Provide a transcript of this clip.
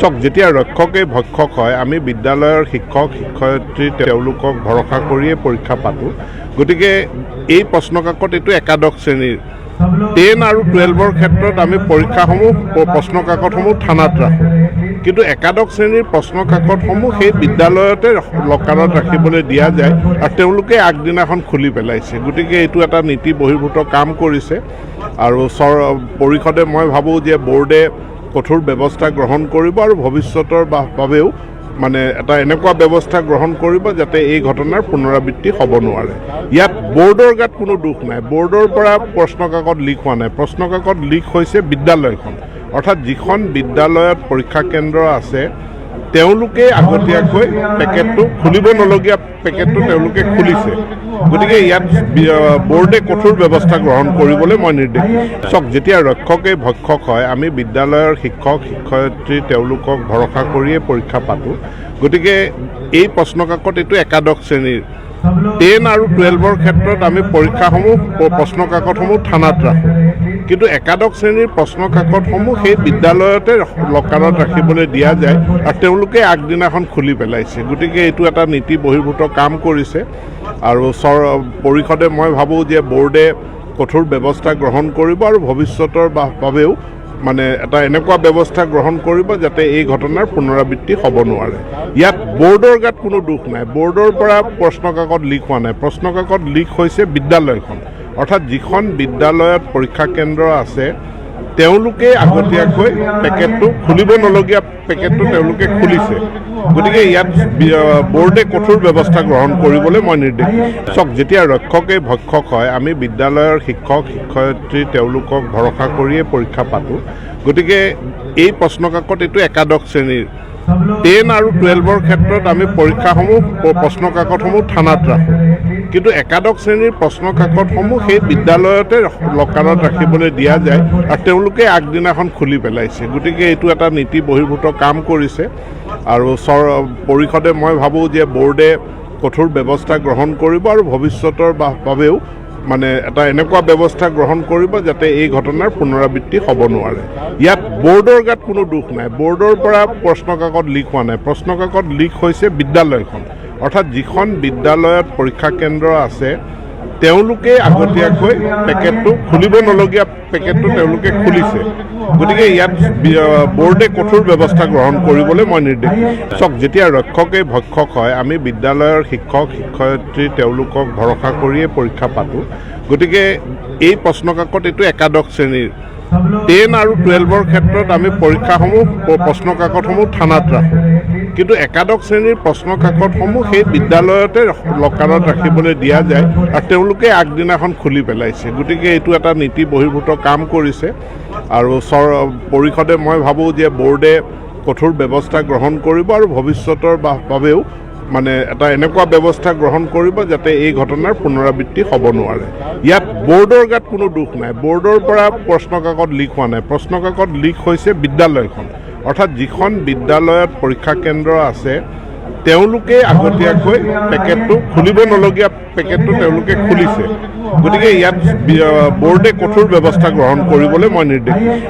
চাওক যেতিয়া ৰক্ষকে ভক্ষক হয় আমি বিদ্যালয়ৰ শিক্ষক শিক্ষয়িত্ৰী তেওঁলোকক ভৰসা কৰিয়ে পৰীক্ষা পাতোঁ গতিকে এই প্ৰশ্নকাকত এইটো একাদশ শ্ৰেণীৰ 10 আৰু 12ৰ ক্ষেত্ৰত আমি পৰীক্ষাসমূহ প্ৰশ্নকাকতসমূহ থানাত ৰাখোঁ কিন্তু একাদশ শ্ৰেণীৰ প্ৰশ্নকাকতসমূহ সেই বিদ্যালয়তে লকাৰত ৰাখিবলৈ দিয়া যায় আৰু তেওঁলোকে আগদিনাখন খুলি পেলাইছে গতিকে এইটো এটা নীতি বহিৰ্ভূত কাম কৰিছে আৰু পৰিষদে মই ভাবোঁ যে বোৰ্ডে কঠোৰ ব্যৱস্থা গ্ৰহণ কৰিব আৰু ভৱিষ্যতৰ বাবেও মানে এটা এনেকুৱা ব্যৱস্থা গ্ৰহণ কৰিব যাতে এই ঘটনাৰ পুনৰাবৃত্তি হ'ব নোৱাৰে ইয়াত বোৰ্ডৰ গাত কোনো দুখ নাই বোৰ্ডৰ পৰা প্ৰশ্নকাকত লিক হোৱা নাই প্ৰশ্নকাকত লিক হৈছে বিদ্যালয়খন অৰ্থাৎ যিখন বিদ্যালয়ত পৰীক্ষা কেন্দ্ৰ আছে তেওঁলোকে আগতীয়াকৈ পেকেটটো খুলিব নলগীয়া পেকেটটো তেওঁলোকে খুলিছে গতিকে ইয়াত বোৰ্ডে কঠোৰ ব্যৱস্থা গ্ৰহণ কৰিবলৈ মই নিৰ্দেশ দিছোঁ চাওক যেতিয়া ৰক্ষকে ভক্ষক হয় আমি বিদ্যালয়ৰ শিক্ষক শিক্ষয়িত্ৰী তেওঁলোকক ভৰসা কৰিয়ে পৰীক্ষা পাতোঁ গতিকে এই প্ৰশ্নকাকত এইটো একাদশ শ্ৰেণীৰ 10 আৰু 12ৰ ক্ষেত্ৰত আমি পৰীক্ষাসমূহ প্ৰশ্নকাকতসমূহ থানাত ৰাখোঁ কিন্তু একাদশ শ্ৰেণীৰ প্ৰশ্নকাকতসমূহ সেই বিদ্যালয়তে লকাৰত ৰাখিবলৈ দিয়া যায় আৰু তেওঁলোকে আগদিনাখন খুলি পেলাইছে গতিকে এইটো এটা নীতি বহিৰ্ভূত কাম কৰিছে আৰু পৰিষদে মই ভাবোঁ যে বোৰ্ডে কঠোৰ ব্যৱস্থা গ্ৰহণ কৰিব আৰু ভৱিষ্যতৰ বাবেও মানে এটা এনেকুৱা ব্যৱস্থা গ্ৰহণ কৰিব যাতে এই ঘটনাৰ পুনৰাবৃত্তি হ'ব নোৱাৰে ইয়াত বোৰ্ডৰ গাত কোনো দুখ নাই বোৰ্ডৰ পৰা প্ৰশ্নকাকত লিক হোৱা নাই প্ৰশ্নকাকত লিক হৈছে বিদ্যালয়খন অৰ্থাৎ যিখন বিদ্যালয়ত পৰীক্ষা কেন্দ্ৰ আছে তেওঁলোকে আগতীয়াকৈ পেকেটটো খুলিব নলগীয়া পেকেটটো তেওঁলোকে খুলিছে গতিকে ইয়াত বোৰ্ডে কঠোৰ ব্যৱস্থা গ্ৰহণ কৰিবলৈ মই নিৰ্দেশ দিছোঁ চাওক যেতিয়া ৰক্ষকে ভক্ষক হয় আমি বিদ্যালয়ৰ শিক্ষক শিক্ষয়িত্ৰী তেওঁলোকক ভৰসা কৰিয়ে পৰীক্ষা পাতোঁ গতিকে এই প্ৰশ্নকাকত এইটো একাদশ শ্ৰেণীৰ 10 আৰু 12ৰ ক্ষেত্ৰত আমি পৰীক্ষাসমূহ প্ৰশ্নকাকতসমূহ থানাত ৰাখোঁ কিন্তু একাদশ শ্ৰেণীৰ প্ৰশ্নকাকতসমূহ সেই বিদ্যালয়তে লকাৰত ৰাখিবলৈ দিয়া যায় আৰু তেওঁলোকে আগদিনাখন খুলি পেলাইছে গতিকে এইটো এটা নীতি বহিৰ্ভূত কাম কৰিছে আৰু পৰিষদে মই ভাবোঁ যে বোৰ্ডে কঠোৰ ব্যৱস্থা গ্ৰহণ কৰিব আৰু ভৱিষ্যতৰ বাবেও মানে এটা এনেকুৱা ব্যৱস্থা গ্ৰহণ কৰিব যাতে এই ঘটনাৰ পুনৰাবৃত্তি হ'ব নোৱাৰে ইয়াত বোৰ্ডৰ গাত কোনো দুখ নাই বোৰ্ডৰ পৰা প্ৰশ্নকাকত লিক হোৱা নাই প্ৰশ্নকাকত লিক হৈছে বিদ্যালয়খন অৰ্থাৎ যিখন বিদ্যালয়ত পৰীক্ষা কেন্দ্ৰ আছে তেওঁলোকে আগতীয়াকৈ পেকেটটো খুলিব নলগীয়া পেকেটটো তেওঁলোকে খুলিছে গতিকে ইয়াত বোৰ্ডে কঠোৰ ব্যৱস্থা গ্ৰহণ কৰিবলৈ মই নিৰ্দেশ দিছোঁ চাওক যেতিয়া ৰক্ষকে ভক্ষক হয় আমি বিদ্যালয়ৰ শিক্ষক শিক্ষয়িত্ৰী তেওঁলোকক ভৰসা কৰিয়ে পৰীক্ষা পাতোঁ গতিকে এই প্ৰশ্নকাকত এইটো একাদশ শ্ৰেণীৰ 10 আৰু 12ৰ ক্ষেত্ৰত আমি পৰীক্ষাসমূহ প্ৰশ্নকাকতসমূহ থানাত ৰাখোঁ কিন্তু একাদশ শ্ৰেণীৰ প্ৰশ্নকাকতসমূহ সেই বিদ্যালয়তে লকাৰত ৰাখিবলৈ দিয়া যায় আৰু তেওঁলোকে আগদিনাখন খুলি পেলাইছে গতিকে এইটো এটা নীতি বহিৰ্ভূত কাম কৰিছে আৰু পৰিষদে মই ভাবোঁ যে বোৰ্ডে কঠোৰ ব্যৱস্থা গ্ৰহণ কৰিব আৰু ভৱিষ্যতৰ বাবেও মানে এটা এনেকুৱা ব্যৱস্থা গ্ৰহণ কৰিব যাতে এই ঘটনাৰ পুনৰাবৃত্তি হ'ব নোৱাৰে ইয়াত বোৰ্ডৰ গাত কোনো দুখ নাই বোৰ্ডৰ পৰা প্ৰশ্নকাকত লিক হোৱা নাই প্ৰশ্নকাকত লিক হৈছে বিদ্যালয়খন অৰ্থাৎ যিখন বিদ্যালয়ত পৰীক্ষা কেন্দ্ৰ আছে তেওঁলোকে আগতীয়াকৈ পেকেটটো খুলিব নলগীয়া পেকেটটো তেওঁলোকে খুলিছে গতিকে ইয়াত বোৰ্ডে কঠোৰ ব্যৱস্থা গ্ৰহণ কৰিবলৈ মই নিৰ্দেশ দিছোঁ